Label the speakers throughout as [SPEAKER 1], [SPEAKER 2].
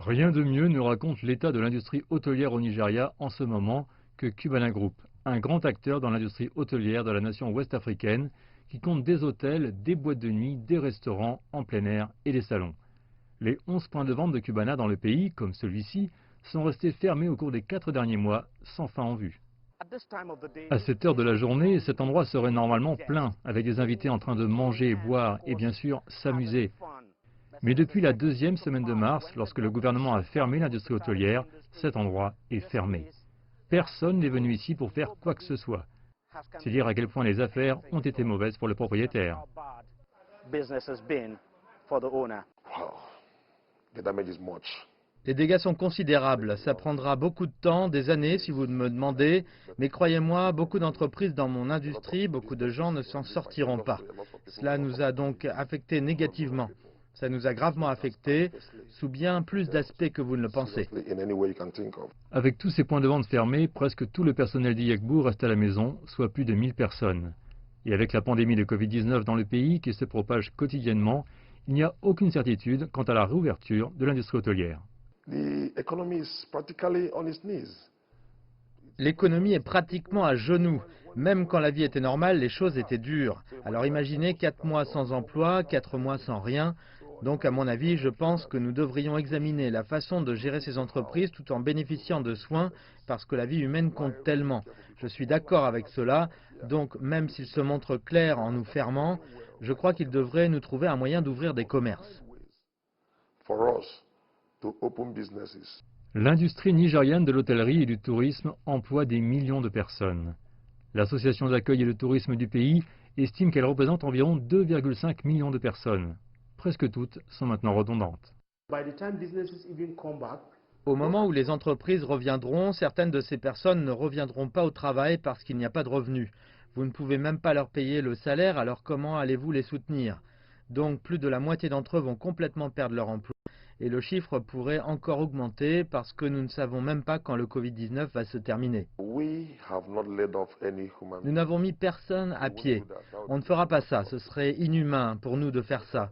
[SPEAKER 1] Rien de mieux ne raconte l'état de l'industrie hôtelière au Nigeria en ce moment que Cubana Group, un grand acteur dans l'industrie hôtelière de la nation ouest-africaine qui compte des hôtels, des boîtes de nuit, des restaurants en plein air et des salons. Les 11 points de vente de Cubana dans le pays, comme celui-ci, sont restés fermés au cours des 4 derniers mois, sans fin en vue. À cette heure de la journée, cet endroit serait normalement plein, avec des invités en train de manger, boire et bien sûr s'amuser. Mais depuis la deuxième semaine de mars, lorsque le gouvernement a fermé l'industrie hôtelière, cet endroit est fermé. Personne n'est venu ici pour faire quoi que ce soit. C'est dire à quel point les affaires ont été mauvaises pour le propriétaire.
[SPEAKER 2] Les dégâts sont considérables. Ça prendra beaucoup de temps, des années si vous me demandez. Mais croyez-moi, beaucoup d'entreprises dans mon industrie, beaucoup de gens ne s'en sortiront pas. Cela nous a donc affectés négativement. Ça nous a gravement affectés, sous bien plus d'aspects que vous ne le pensez.
[SPEAKER 1] Avec tous ces points de vente fermés, presque tout le personnel d'Iyekbu reste à la maison, soit plus de 1000 personnes. Et avec la pandémie de Covid-19 dans le pays qui se propage quotidiennement, il n'y a aucune certitude quant à la réouverture de l'industrie hôtelière.
[SPEAKER 2] L'économie est pratiquement à genoux. Même quand la vie était normale, les choses étaient dures. Alors imaginez 4 mois sans emploi, 4 mois sans rien. Donc à mon avis, je pense que nous devrions examiner la façon de gérer ces entreprises tout en bénéficiant de soins parce que la vie humaine compte tellement. Je suis d'accord avec cela. Donc même s'ils se montrent clairs en nous fermant, je crois qu'ils devraient nous trouver un moyen d'ouvrir des commerces.
[SPEAKER 1] L'industrie nigériane de l'hôtellerie et du tourisme emploie des millions de personnes. L'association d'accueil et de tourisme du pays estime qu'elle représente environ 2,5 millions de personnes. Presque toutes sont maintenant redondantes.
[SPEAKER 2] Au moment où les entreprises reviendront, certaines de ces personnes ne reviendront pas au travail parce qu'il n'y a pas de revenus. Vous ne pouvez même pas leur payer le salaire, alors comment allez-vous les soutenir? Donc plus de la moitié d'entre eux vont complètement perdre leur emploi. Et le chiffre pourrait encore augmenter parce que nous ne savons même pas quand le Covid-19 va se terminer. Nous n'avons mis personne à pied. On ne fera pas ça, ce serait inhumain pour nous de faire ça.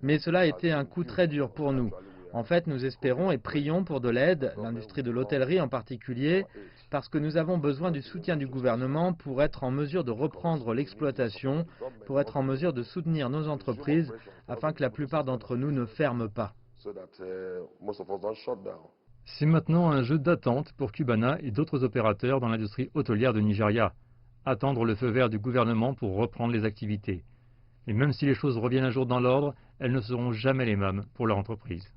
[SPEAKER 2] Mais cela a été un coup très dur pour nous. En fait, nous espérons et prions pour de l'aide, l'industrie de l'hôtellerie en particulier, parce que nous avons besoin du soutien du gouvernement pour être en mesure de reprendre l'exploitation, pour être en mesure de soutenir nos entreprises afin que la plupart d'entre nous ne ferment pas.
[SPEAKER 1] C'est maintenant un jeu d'attente pour Cubana et d'autres opérateurs dans l'industrie hôtelière de Nigeria. Attendre le feu vert du gouvernement pour reprendre les activités. Et même si les choses reviennent un jour dans l'ordre, elles ne seront jamais les mêmes pour leur entreprise.